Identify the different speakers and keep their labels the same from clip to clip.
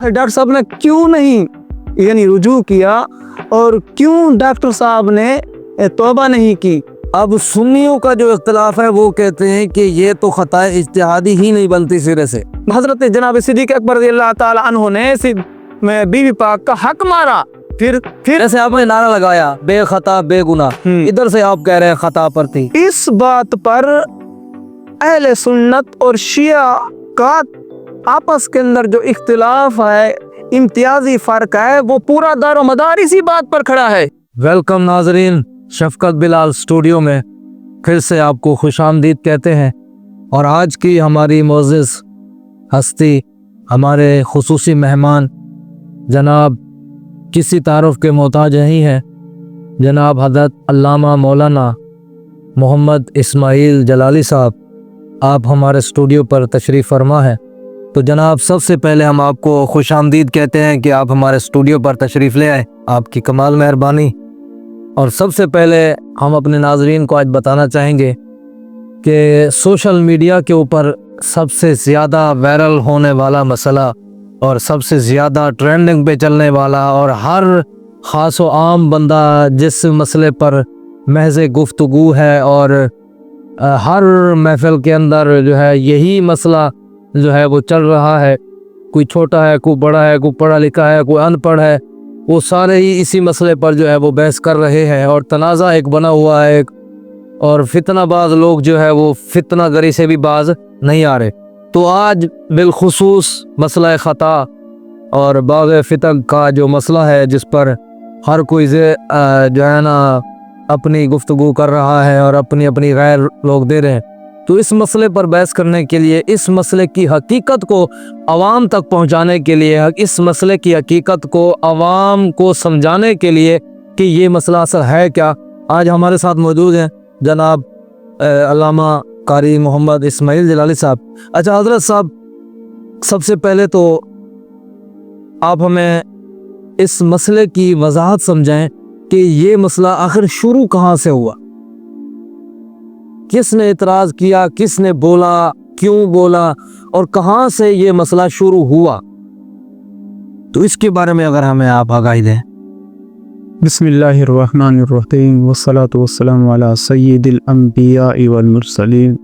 Speaker 1: Doctor साहब ने क्यों नहीं यानी रुजू किया और क्यों डॉक्टर साहब ने तौबा नहीं की।
Speaker 2: अब सुन्नियों का जो इख्तिलाफ है वो कहते हैं कि ये तो खता इज्तिहादी ही नहीं बनती सिरे से।
Speaker 1: हजरत जनाब सिद्दीक़ अकबर रज़ियल्लाहु ताला अन्हु ने बीवी पाक का हक मारा। फिर
Speaker 2: जैसे आपने नारा लगाया बेखता बेगुनाह, इधर से आप कह रहे हैं खता पर थी।
Speaker 1: इस बात पर अहले सुन्नत और शिया का आपस के अंदर जो इख्तिलाफ है, इम्तियाजी फर्क है, वो पूरा दारो मदार इसी बात पर खड़ा है।
Speaker 2: वेलकम नाजरीन, शफकत बिलाल स्टूडियो में फिर से आपको खुशामदीद कहते हैं। और आज की हमारी मोअज़्ज़िज़ हस्ती, हमारे खुसूसी मेहमान जनाब किसी तारुफ के मोहताज नहीं है, जनाब हज़रत अल्लामा मौलाना मोहम्मद इस्माइल जलाली साहब, आप हमारे स्टूडियो पर तशरीफ़ फरमा है। तो जनाब सबसे पहले हम आपको खुशामदीद कहते हैं कि आप हमारे स्टूडियो पर तशरीफ़ ले आए, आपकी कमाल मेहरबानी। और सबसे पहले हम अपने नाजरीन को आज बताना चाहेंगे कि सोशल मीडिया के ऊपर सबसे ज़्यादा वायरल होने वाला मसला और सबसे ज़्यादा ट्रेंडिंग पे चलने वाला और हर ख़ास व आम बंदा जिस मसले पर महज़ गुफ्तगू है और हर महफ़िल के अंदर जो है यही मसला जो है वो चल रहा है, कोई छोटा है, कोई बड़ा है, कोई पढ़ा लिखा है, कोई अनपढ़ है, वो सारे ही इसी मसले पर जो है वो बहस कर रहे हैं और तनाज़ा एक बना हुआ है। और फितनाबाज लोग जो है वो फितना गरी से भी बाज नहीं आ रहे। तो आज बिलखुसूस मसला ख़ता और बाग़ फितन का जो मसला है, जिस पर हर कोई जो है ना अपनी गुफ्तगू कर रहा है और अपनी अपनी राय लोग दे रहे हैं, तो इस मसले पर बहस करने के लिए, इस मसले की हकीकत को आवाम तक पहुंचाने के लिए, इस मसले की हकीकत को आवाम को समझाने के लिए कि ये मसला असल है क्या, आज हमारे साथ मौजूद हैं जनाब अल्लामा कारी मोहम्मद इस्माइल जलाली साहब। अच्छा हज़रत साहब, सबसे पहले तो आप हमें इस मसले की वजाहत समझाएं कि ये मसला आखिर शुरू कहाँ से हुआ, किसने इतराज़ किया, किसने बोला, क्यों बोला और कहाँ से ये मसला शुरू हुआ, तो इसके बारे में अगर हमें आप आगाही दें।
Speaker 3: बिस्मिल्लाहिर्रहमानिर्रहीम वस्सलातु वस्सलामु अला सय्यिदिल अंबिया वल मुरसलीन।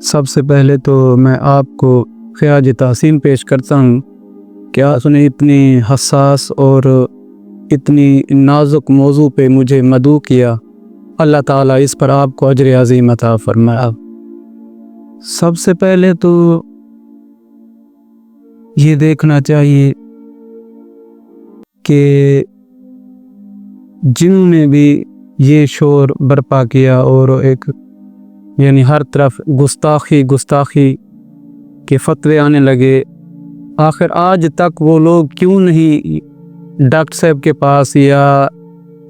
Speaker 3: सबसे पहले तो मैं आपको ख़िराज तहसीन पेश करता हूँ कि आपने इतनी हसास और इतनी नाजुक मौजू पे मुझे मदऊ किया। अल्लाह ताला इस पर आपको अजर अज़ीम अता फरमाए। सबसे पहले तो ये देखना चाहिए कि जिन्होंने भी ये शोर बर्पा किया और एक यानी हर तरफ गुस्ताखी के फतवे आने लगे, आखिर आज तक वो लोग क्यों नहीं डॉक्टर साहब के पास या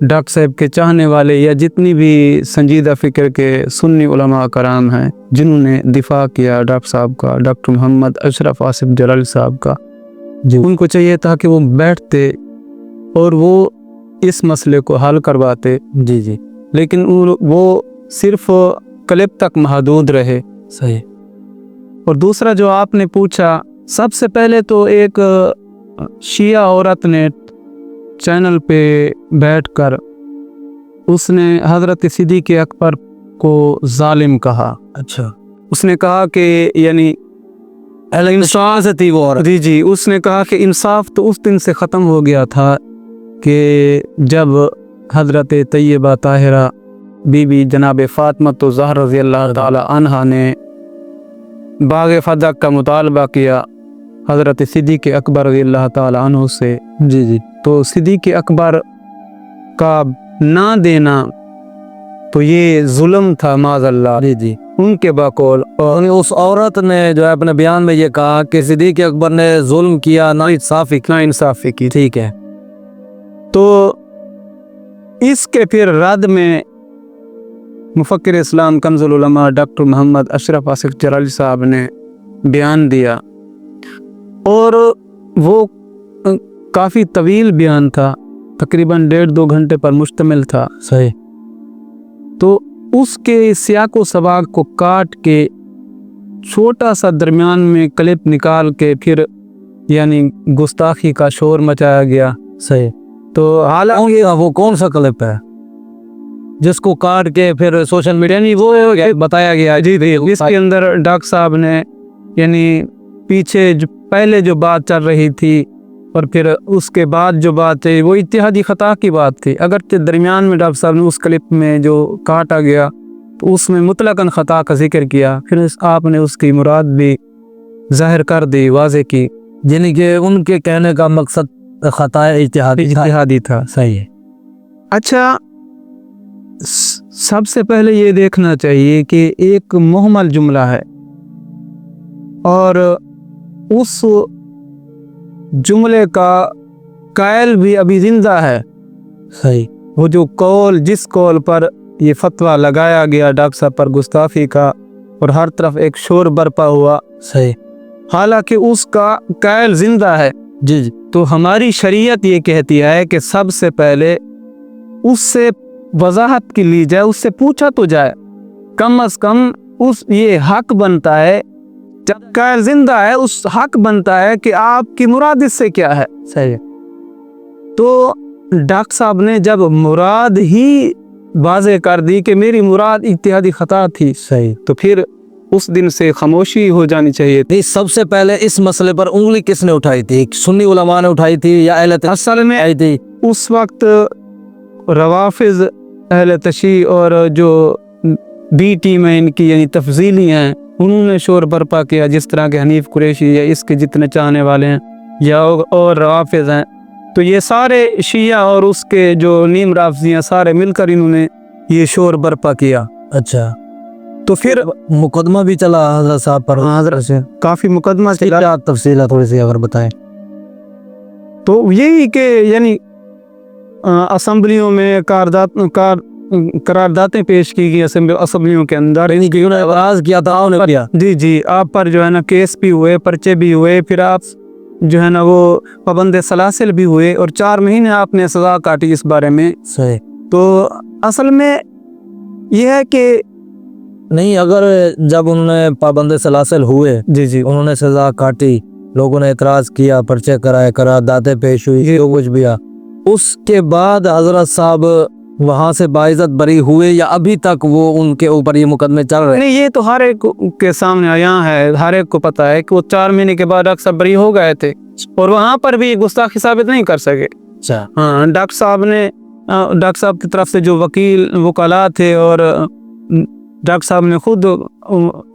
Speaker 3: डॉक्टर साहब के चाहने वाले या जितनी भी संजीदा फ़िक्र के सुन्नी उलमा कराम हैं जिन्होंने दिफा किया डॉक्टर साहब का, डॉक्टर मोहम्मद अशरफ आसिफ जलाली साहब का, उनको चाहिए था कि वो बैठते और वो इस मसले को हल करवाते।
Speaker 2: जी,
Speaker 3: लेकिन वो सिर्फ क्लिप तक महदूद रहे।
Speaker 2: सही।
Speaker 3: और दूसरा जो आपने पूछा, सबसे पहले तो एक शिया औरत ने चैनल पे बैठकर उसने हज़रत सिद्दीक़ अकबर को जालिम कहा।
Speaker 2: अच्छा,
Speaker 3: उसने कहा कि यानी
Speaker 2: इंसाफ से थी वो औरत।
Speaker 3: जी, उसने कहा कि इंसाफ तो उस दिन से ख़त्म हो गया था कि जब हज़रत तैयबा ताहिरा बीबी जनाब फ़ातिमा तो ज़हरा रज़ियल्लाहु ताला अन्हा ने बाग़ फ़दक का मुतालबा किया हज़रत सिद्दीक़ अकबर रज़ियल्लाहु ताला अन्हु से।
Speaker 2: जी,
Speaker 3: तो सिद्दीक़ अकबर का ना देना तो ये जुल्म था माज़अल्लाह।
Speaker 2: जी,
Speaker 3: उनके बकौल।
Speaker 2: और उस औरत ने जो है अपने बयान में ये कहा कि सिद्दीक़ अकबर ने जुल्म किया, ना
Speaker 3: इंसाफ़ी की।
Speaker 2: ठीक है।
Speaker 3: तो इसके फिर रद्द में मुफ़क्किर इस्लाम कंज़ुल उलमा डॉक्टर मोहम्मद अशरफ आसिफ जलाली साहब ने बयान दिया और वो काफ़ी तवील बयान था, तकरीबन 1.5-2 घंटे पर मुश्तमिल था।
Speaker 2: सही।
Speaker 3: तो उसके सियाक व सबाक को काट के छोटा सा दरमियान में क्लिप निकाल के फिर यानी गुस्ताखी का शोर मचाया गया।
Speaker 2: सही।
Speaker 3: तो हालांकि
Speaker 2: वो कौन सा क्लिप है जिसको काट के फिर सोशल मीडिया
Speaker 3: यानी वो बताया गया जी इसके अंदर डॉक्टर साहब ने यानी पीछे पहले जो बात चल रही थी और फिर उसके बाद जो बात है वो इत्तेहादी ख़ता की बात थी। अगर दरमियान में डॉक्टर साहब ने उस क्लिप में जो काटा गया तो उसमें मुतलकन ख़ता का जिक्र किया, फिर आपने उसकी मुराद भी ज़ाहिर कर दी, वाज़े की,
Speaker 2: यानी कि उनके कहने का मकसद ख़ता
Speaker 3: इत्तेहादी था।
Speaker 2: सही है।
Speaker 3: अच्छा, सबसे पहले ये देखना चाहिए कि एक मुहम्मल जुमला है और उस जुमले का कायल भी अभी जिंदा है।
Speaker 2: सही।
Speaker 3: वो जो कौल जिस कौल पर ये फतवा लगाया गया डॉक्टर साहब पर गुस्ताखी का और हर तरफ एक शोर बरपा हुआ,
Speaker 2: सही,
Speaker 3: हालांकि उसका कायल जिंदा है।
Speaker 2: जी।
Speaker 3: तो हमारी शरीयत ये कहती है कि सबसे पहले उससे वजाहत की ली जाए, उससे पूछा तो जाए, कम से कम उस ये हक बनता है, जब कायल जिंदा है उस हक बनता है कि आपकी मुराद इससे क्या है।
Speaker 2: सही।
Speaker 3: तो डॉक्टर साहब ने जब मुराद ही वाज़े कर दी कि मेरी मुराद इत्तेहादी ख़ता थी,
Speaker 2: सही,
Speaker 3: तो फिर उस दिन से खामोशी हो जानी चाहिए थी।
Speaker 2: सबसे पहले इस मसले पर उंगली किसने उठाई थी? सुन्नी उलमा ने उठाई थी या अहले
Speaker 3: असल में
Speaker 2: आई थी?
Speaker 3: उस वक्त रवाफिज, अहले तशी और जो बी टीम है इनकी यानी तफजीली हैं, उन्होंने शोर बर्पा किया। जिस तरह के हनीफ कुरैशी या इसके जितने चाहने वाले हैं या और रवाफिज हैं, तो ये सारे शिया और उसके जो नीम राफजी हैं सारे मिलकर इन्होंने ये शोर बर्पा किया।
Speaker 2: अच्छा,
Speaker 3: तो फिर
Speaker 2: मुकदमा भी चला हज़रत साहब पर?
Speaker 3: हज़रत से काफ़ी मुकदमा चला।
Speaker 2: तफसील थोड़ी सी अगर बताएं।
Speaker 3: तो यही कि यानी असम्बलियों में करारदातें पेश की गई असम्बलियों के अंदर,
Speaker 2: एतराज़ किया था उन्होंने किया।
Speaker 3: जी आप पर जो है ना केस भी हुए, पर्चे भी हुए, फिर आप जो है ना वो पाबंद सलासिल भी हुए और 4 महीने आपने सज़ा काटी इस बारे में।
Speaker 2: सही।
Speaker 3: तो असल में यह है कि
Speaker 2: नहीं, अगर जब उन्होंने पाबंद सलासिल हुए,
Speaker 3: जी
Speaker 2: उन्होंने सज़ा काटी, लोगों ने एतराज़ किया, पर्चे कराए, करारदातें पेश हुई, जो कुछ भी आ, उसके बाद हज़रत साहब वहाँ से बाइज़्ज़त बरी हुए या अभी तक वो उनके ऊपर ये मुकदमे चल रहे हैं?
Speaker 3: नहीं, ये तो हर एक के सामने आया है, हर एक को पता है कि वो 4 महीने के बाद डॉक्टर साहब बरी हो गए थे और वहाँ पर भी गुस्ताखी साबित नहीं कर सके।
Speaker 2: अच्छा।
Speaker 3: हाँ, डॉक्टर साहब की तरफ से जो वकाला थे और डॉक्टर साहब ने खुद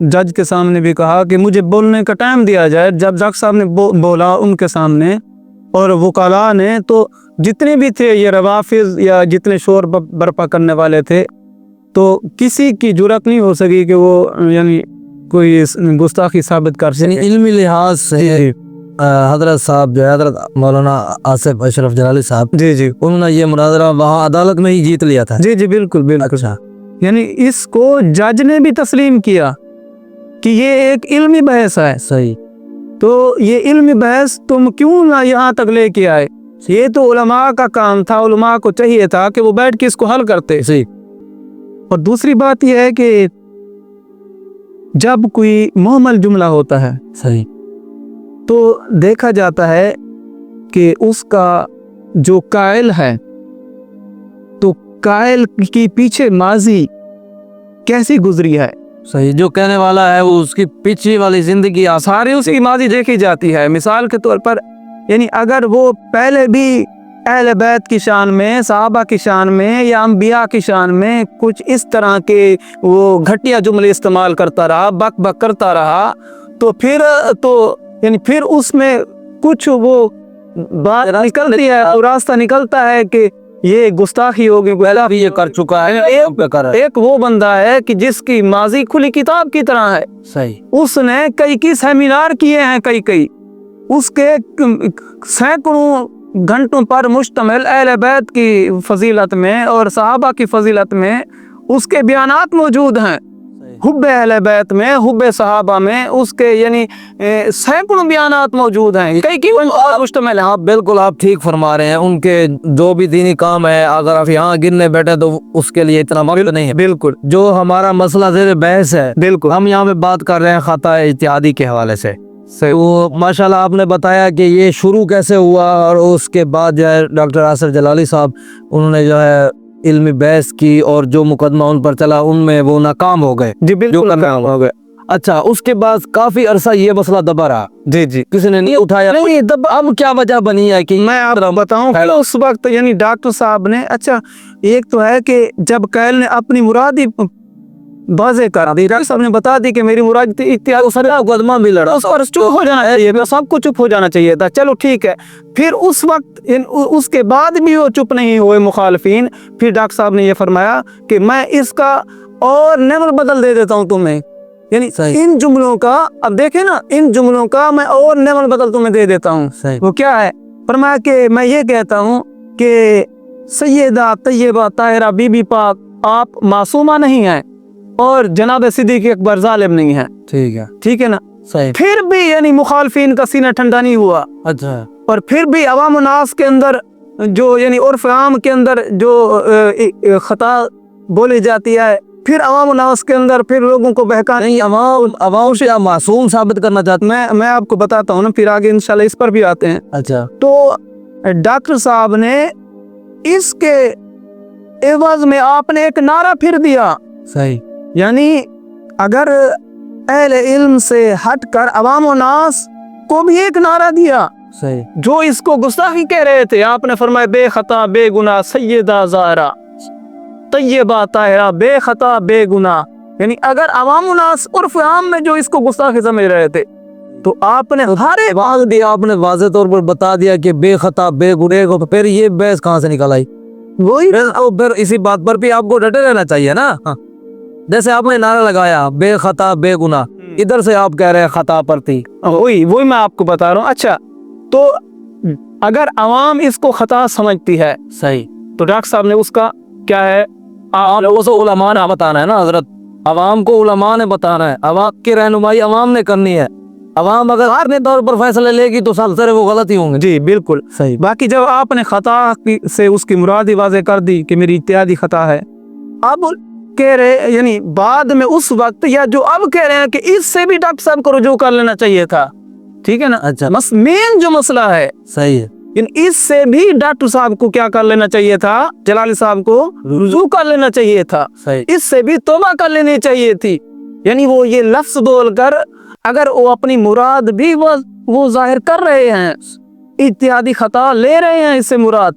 Speaker 3: जज के सामने भी कहा कि मुझे बोलने का टाइम दिया जाए। जब डॉक्टर साहब ने बोला उनके सामने और वकाला ने, तो जितने भी थे ये रवाफिज या जितने शोर बर्पा करने वाले थे, तो किसी की जुर्रत नहीं हो सकी कि वो यानी कोई गुस्ताखी साबित कर सके।
Speaker 2: इल्मी लिहाज से हजरत साहब जो है, हजरत मौलाना आसिफ अशरफ जलाली साहब,
Speaker 3: जी
Speaker 2: उन्होंने ये मुनाजरा वहाँ अदालत में ही जीत लिया था।
Speaker 3: जी बिल्कुल।
Speaker 2: अच्छा।
Speaker 3: यानी इसको जज ने भी तस्लीम किया कि ये एक इल्मी बहस है।
Speaker 2: सही।
Speaker 3: तो ये इल्मी बहस तुम क्यों ना यहाँ तक लेके आए? ये तो उलमा का काम था, उलमा को चाहिए था कि वो बैठ के इसको हल करते।
Speaker 2: सही।
Speaker 3: और दूसरी बात यह है कि जब कोई मुहम्मल जुमला होता है,
Speaker 2: सही,
Speaker 3: तो देखा जाता है कि उसका जो कायल है, तो कायल की पीछे माजी कैसी गुजरी है।
Speaker 2: सही। जो कहने वाला है वो उसकी पिछली वाली जिंदगी
Speaker 3: सारी उसकी माजी देखी जाती है। मिसाल के तौर पर यानी अगर वो पहले भी अहले बैत की शान में, सहाबा की शान में या अंबिया की शान में कुछ इस तरह के वो घटिया जुमले इस्तेमाल करता रहा, बक बक करता रहा, तो फिर उसमें कुछ वो बात निकलती है, रास्ता निकलता है कि ये गुस्ताखी होगी, पहला
Speaker 2: भी ये कर चुका है।
Speaker 3: एक वो बंदा है कि जिसकी माजी खुली किताब की तरह है।
Speaker 2: सही।
Speaker 3: उसने कई सेमिनार किए हैं, कई उसके सैकड़ों घंटों पर मुश्तमिल अहले बैत की फजीलत में और सहाबा की फजीलत में उसके बयानात मौजूद हैं। हुब्बे अहले बैत में, हुब्बे सहाबा में उसके यानी सैकड़ों बयानात मौजूद हैं, कई की मुश्तमिल है।
Speaker 2: आप बिल्कुल आप ठीक फरमा रहे हैं। उनके जो भी दीनी काम है, अगर आप यहाँ गिनने बैठे तो उसके लिए इतना वक्त नहीं है।
Speaker 3: बिल्कुल।
Speaker 2: जो हमारा मसला ज़ेर बहस है,
Speaker 3: बिल्कुल,
Speaker 2: हम यहाँ पे बात कर रहे हैं खता इत्तेहादी के हवाले से। तो माशाल्लाह आपने बताया कि ये शुरू कैसे हुआ और उसके बाद जो है डॉक्टर आसिफ जलाली साहब उन्होंने जो है इल्मी बहस की और जो मुकदमा उन पर चला उनमें वो नाकाम हो गए।
Speaker 1: जी बिल्कुल
Speaker 2: नाकाम हो गए। अच्छा, उसके बाद काफी अरसा ये मसला दबा रहा।
Speaker 1: जी जी
Speaker 2: किसी ने नहीं उठाया। नहीं, तब अब क्या वजह बनी है कि
Speaker 1: मैं आपको बताऊं, उस वक्त यानी डॉक्टर साहब ने, अच्छा एक तो है कि जब कैल ने अपनी मुरादी बाज़े करा दी, डॉक्टर साहब ने बता दी कि मेरी मुराद इत्यादि सारा मुकदमा भी लड़ा, उस पर चुप हो जाना चाहिए, सबको चुप हो जाना चाहिए था। चलो ठीक है, फिर उस वक्त उसके बाद भी वो चुप नहीं हुए मुखालफिन। फिर डॉक्टर साहब ने ये फरमाया कि मैं इसका और नेवर बदल दे देता हूँ तुम्हें, यानी इन जुमलों का, अब देखे ना, इन जुमलों का मैं और नेवर बदल तुम्हें दे देता हूँ। वो क्या है? फरमाया कि मैं ये कहता हूँ कि सैयदा तैयबा ताहिरा बीबी पाक आप मासूमा नहीं हैं और जनाब सिद्दीक़ अकबर जालिम नहीं है। ठीक है ना?
Speaker 2: सही।
Speaker 1: फिर भी यानी मुखालफिन का सीना ठंडा नहीं हुआ।
Speaker 2: अच्छा।
Speaker 1: और फिर भी अवाम नास के अंदर जो यानी उर्फ आम के अंदर जो खता बोली जाती है, फिर अवाम नास के अंदर फिर लोगों को बहका
Speaker 2: नहीं, अवाम से मासूम साबित करना चाहते।
Speaker 1: मैं आपको बताता हूँ ना, फिर आगे इंशाल्लाह इस पर भी आते हैं।
Speaker 2: अच्छा।
Speaker 1: तो डॉक्टर साहब ने इसके एवज में आपने एक नारा फिर दिया।
Speaker 2: सही।
Speaker 1: यानी अगर अहले इल्म से हटकर अवाम नास को भी एक नारा दिया।
Speaker 2: सही।
Speaker 1: जो इसको गुस्ताखी कह रहे थे, आपने फरमाया बेखता बेगुनाह सैयदा ज़ाहरा तैयबा ताहिरा बेखता बेगुनाह। यानी अगर अवाम नास उर्फ आम में जो इसको गुस्ताखी समझ रहे थे, तो आपने हरे
Speaker 2: बात दिया, आपने वाज़े तौर पर बता दिया कि बेखता बेगुनाह, फिर ये बहस कहाँ से निकल आई?
Speaker 1: वही
Speaker 2: फिर इसी बात पर भी आपको डटे रहना चाहिए ना। जैसे आपने नारा लगाया बेखता बेगुनाह, इधर से आप कह रहे हैं खता पर थी।
Speaker 1: वही मैं आपको बता रहा हूँ। अच्छा, तो अगर अवाम इसको खता समझती है,
Speaker 2: सही,
Speaker 1: तो डॉक्टर साहब ने उसका क्या है,
Speaker 2: उलमा ने बताना है ना हजरत, अवाम को उलमा ने बताना है, अवाम की रहनुमाई अवाम ने करनी है। अवाम अगर अपने तौर पर फैसले लेगी तो सब सारे वो गलत ही होंगे।
Speaker 1: जी बिल्कुल
Speaker 2: सही।
Speaker 1: बाकी जब आपने खता से उसकी मुराद वाज़े कर दी कि मेरी इत्यादि खता है, अब कह रहे यानी बाद में उस वक्त या जो अब कह रहे हैं कि इससे भी डॉक्टर साहब को रुजू कर लेना चाहिए था। ठीक है ना?
Speaker 2: अच्छा।
Speaker 1: मेन जो मसला है,
Speaker 2: सही है,
Speaker 1: इससे भी डॉक्टर साहब को क्या कर लेना चाहिए था, जलाली साहब को रुजू कर लेना चाहिए था।
Speaker 2: सही।
Speaker 1: इससे भी तौबा कर लेनी चाहिए थी। यानी वो ये लफ्ज बोलकर अगर वो अपनी मुराद भी वो जाहिर कर रहे हैं, इत्यादि खता ले रहे हैं इससे मुराद,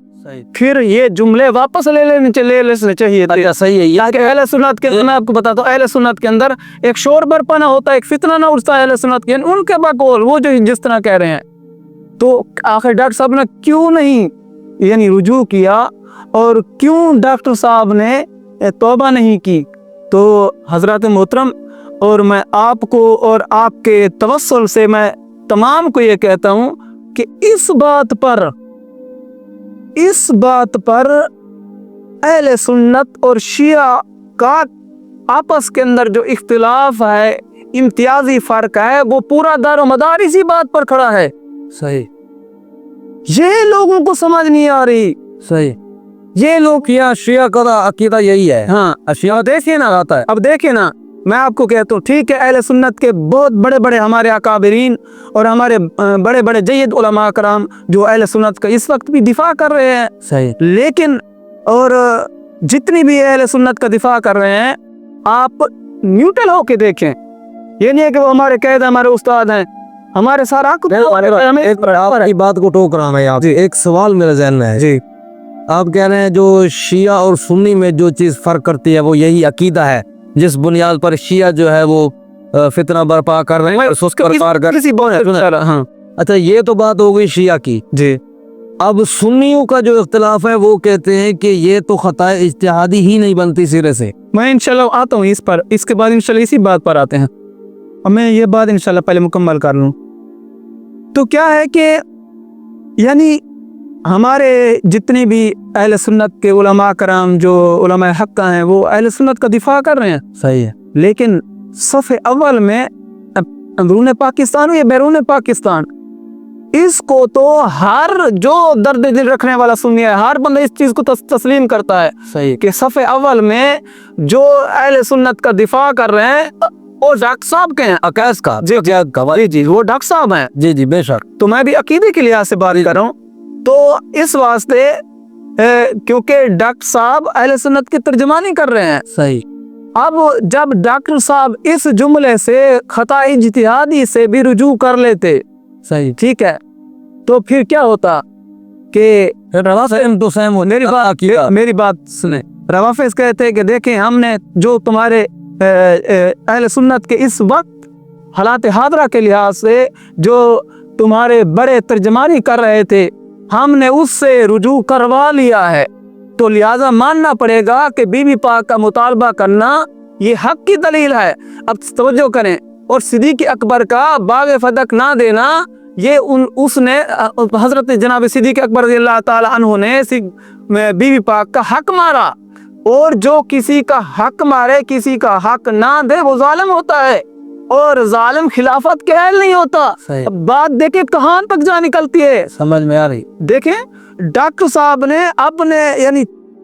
Speaker 1: फिर ये जुमले वापस ले लेने चाहिए थे।
Speaker 2: अच्छा, सही है।
Speaker 1: यहाँ के अहले सुन्नत के, मैं आपको बताता हूँ, अहले सुन्नत के अंदर एक शोर बरपाना होता है, एक फितना ना उठता है अहले सुन्नत के, उनके बकौल वो जो जिस तरह कह रहे हैं। तो आखिर डॉक्टर साहब ने क्यों नहीं यानी रुजू किया और क्यों डॉक्टर साहब ने तौबा नहीं की? तो हजरत मोहतरम, और मैं आपको और आपके तवस्सुल से मैं तमाम को ये कहता हूँ कि इस बात पर अहले सुन्नत और शिया का आपस के अंदर जो इख्तिलाफ है, इम्तियाजी फर्क है, वो पूरा दारो मदार इसी बात पर खड़ा है।
Speaker 2: सही।
Speaker 1: ये लोगों को समझ नहीं आ रही।
Speaker 2: सही।
Speaker 1: ये लोग
Speaker 2: शिया का अकीदा यही है।
Speaker 1: हाँ,
Speaker 2: शिया
Speaker 1: देखिए ना,
Speaker 2: आता है।
Speaker 1: अब देखिए ना, मैं आपको कहता हूँ, ठीक है, अहले सुन्नत के बहुत बड़े बड़े हमारे अकाबिरीन और हमारे बड़े बड़े जय्यद उलमा कराम जो अहले सुन्नत का इस वक्त भी दिफा कर रहे हैं।
Speaker 2: सही।
Speaker 1: लेकिन और जितनी भी अहले सुन्नत का दिफा कर रहे हैं, आप न्यूट्रल होके देखें। ये नहीं है कि वो हमारे कैद, हमारे उस्ताद हैं, हमारे सारा
Speaker 2: एक बात को टोक रहा मैं आप, एक सवाल मेरे ज़हन में है जी। आप कह रहे हैं जो शिया और सुन्नी में जो चीज़ फर्क करती है वो यही अकीदा है, जिस बुनियाद पर शिया जो है वो फितना बर्पा कर रहे हैं।
Speaker 1: हाँ।
Speaker 2: अच्छा, ये तो बात हो गई शिया की
Speaker 1: जी।
Speaker 2: अब सुन्नियों का जो इख्तिलाफ है वो कहते हैं कि ये तो खता इज्तिहादी ही नहीं बनती सिरे से।
Speaker 1: मैं इंशाल्लाह आता हूँ इस पर, इसके बाद इंशाल्लाह इसी बात पर आते हैं। और मैं ये बात इंशाल्लाह पहले मुकम्मल कर लूँ। तो क्या है कि यानी हमारे जितने भी अहले सुन्नत के उलमा कराम जो उलमा हक़ हैं, वो अहले सुन्नत का दिफा कर रहे हैं।
Speaker 2: सही है।
Speaker 1: लेकिन सफ़े अव्वल में अंदरून पाकिस्तान या बैरून पाकिस्तान, इसको तो हर जो दर्द दिल रखने वाला सुन्नी है, हर बंदा इस चीज़ को तस्लीम करता है।
Speaker 2: सही।
Speaker 1: कि सफ़े अव्वल में जो अहले सुन्नत का दिफा कर रहे हैं वो डॉक्टर साहब के हैं।
Speaker 2: अकैस का
Speaker 1: जी जी वो डॉक्टर साहब हैं।
Speaker 2: जी जी बेशक।
Speaker 1: तो मैं भी अकीदे के लिहाज से बात कर रहा हूँ। तो इस वास्ते क्योंकि डॉक्टर साहब अहले सुन्नत की तर्जुमानी कर रहे हैं।
Speaker 2: सही।
Speaker 1: अब जब डॉक्टर साहब इस जुमले से खता इज्तिहादी से भी रुजू कर लेते,
Speaker 2: सही,
Speaker 1: ठीक है, तो फिर क्या होता कि मेरी बात सुने। रवाफिज कहते हैं कि देखें हमने जो तुम्हारे अहले सुन्नत के इस वक्त हालात हादरा के लिहाज से जो तुम्हारे बड़े तर्जमानी कर रहे थे, हमने उससे रुजू करवा लिया है, तो लिहाजा मानना पड़ेगा कि बीबी पाक का मुतालबा करना ये हक की दलील है। अब तवज्जो करें, और सिद्दीक़ अकबर का बाग फदक ना देना ये उसने हजरत जनाब सिद्दीक़ अकबर रज़ियल्लाहु ताला अन्हु ने बीबी पाक का हक मारा, और जो किसी का हक मारे, किसी का हक ना दे, वो जालिम होता है, और जालिम खिलाफत के अहल नहीं होता। अब बात देखे कहां तक जा निकलती है,
Speaker 2: समझ में आ रही।
Speaker 1: देखें डॉक्टर साहब ने अपने यानी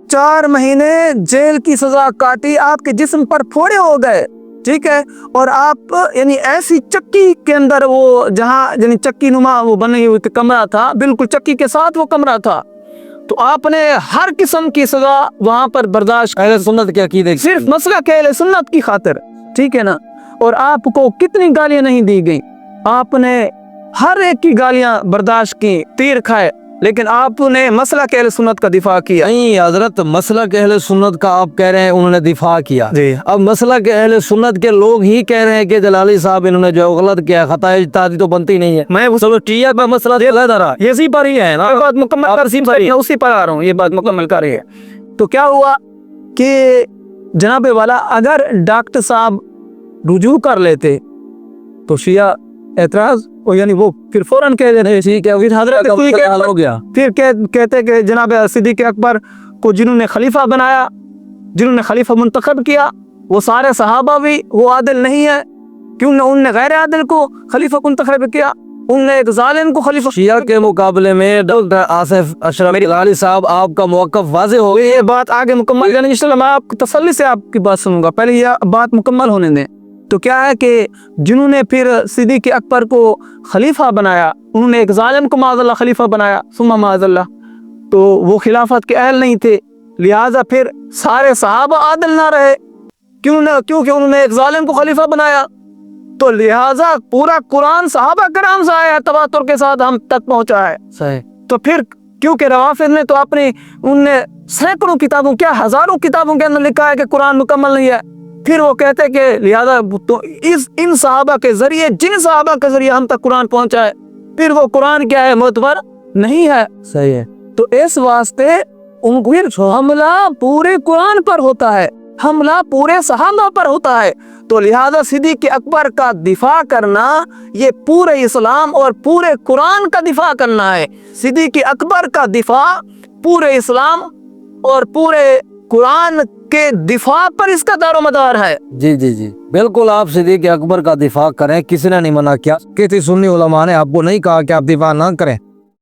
Speaker 1: 4 महीने जेल की सजा काटी, आपके जिस्म पर फोड़े हो गए, ठीक है, और आप यानी ऐसी चक्की के अंदर, वो जहाँ यानी चक्की नुमा वो बनी हुई कमरा था, बिल्कुल चक्की के साथ वो कमरा था, तो आपने हर किस्म की सजा वहां पर बर्दाश्त,
Speaker 2: अहले सुन्नत के अकीदे,
Speaker 1: सिर्फ मसला के अहले सुन्नत की खातिर, ठीक है ना। और आपको कितनी गालियां नहीं दी गई, आपने हर एक की गालियां बर्दाश्त की, तीर खाए, लेकिन आपने मसला के अहले सुन्नत का दिफा किया।
Speaker 2: नहीं हजरत, मसला के अहले सुन्नत का आप कह रहे हैं उन्होंने दिफा किया
Speaker 1: जी।
Speaker 2: अब मसला के अहले सुन्नत के लोग ही कह रहे हैं कि जलाली साहब इन्होंने जो गलत किया, खता इज्तिहादी तो बनती नहीं है।
Speaker 1: मैं
Speaker 2: चलो टिया का मसला ये इसी पर ही है ना,
Speaker 1: बात मुकम्मल कर, उसी पर आ रहा हूँ, ये बात मुकम्मल कर रही है। तो क्या हुआ कि जनाबे वाला अगर डॉक्टर साहब रुजू कर लेते तो शिया एतराज, और यानी वो फिर फौरन कह देते ठीक है,
Speaker 2: हो गया,
Speaker 1: फिर कहते कि जनाब सिद्दीक़ अकबर को जिन्होंने खलीफा बनाया, जिन्होंने खलीफा मुंतखब किया, वो सारे सहाबा भी वो आदिल नहीं है, क्यों न उनने गैर आदिल को खलीफा मुंतखब किया, उनने एक जालिम को खलीफा।
Speaker 2: शिया के मुकाबले में डॉक्टर आसिफ अशरफ जलाली साहब आपका मौक़िफ़ वाज़ेह हो गया।
Speaker 1: ये बात आगे मुकम्मल करनी, इंशाल्लाह मैं आपको तसल्ली से आपकी बात सुनूंगा, पहले यह बात मुकम्मल होने दें। तो क्या है कि जिन्होंने फिर सिद्दीक़ अकबर को खलीफा बनाया, उन्होंने एक जालिम को माज़अल्लाह खलीफा बनाया, सुम्मा माज़अल्लाह, तो वो खिलाफत के अहल नहीं थे, लिहाजा फिर सारे सहाबा आदिल ना रहे, क्योंकि उन्होंने एक जालिम को खलीफा बनाया, तो लिहाजा पूरा कुरान सहाबा कराम से आया, तवातुर के साथ हम तक पहुंचा है।
Speaker 2: सही।
Speaker 1: तो फिर क्योंकि रवाफिद ने तो अपनी उनने सैकड़ों किताबों, क्या हजारों किताबों के अंदर लिखा है कि कुरान मुकम्मल नहीं है, फिर वो कहते हैं कि लिहाजा तो इन सहाबा के जरिए, जिन सहाबा के जरिए हम तक कुरान पहुंचा है, फिर वो कुरान क्या है, मोतबर नहीं है।
Speaker 2: सही है।
Speaker 1: तो इस वास्ते उनको हमला पूरे कुरान पर होता है, हमला पूरे सहाबा पर होता है, तो लिहाजा सिद्दीक़ अकबर का दिफा करना ये पूरे इस्लाम और पूरे कुरान का दिफा करना है। सिद्दीक़ अकबर का दिफा पूरे इस्लाम और पूरे कुरान के दिफा पर इसका दारोमदार है।
Speaker 2: जी जी जी बिल्कुल, आप सिद्दीक़ अकबर का दिफा करें, किसी ने नहीं मना किया। किसी सुन्नी उलमा ने आपको नहीं कहा कि आप दिफा ना करें,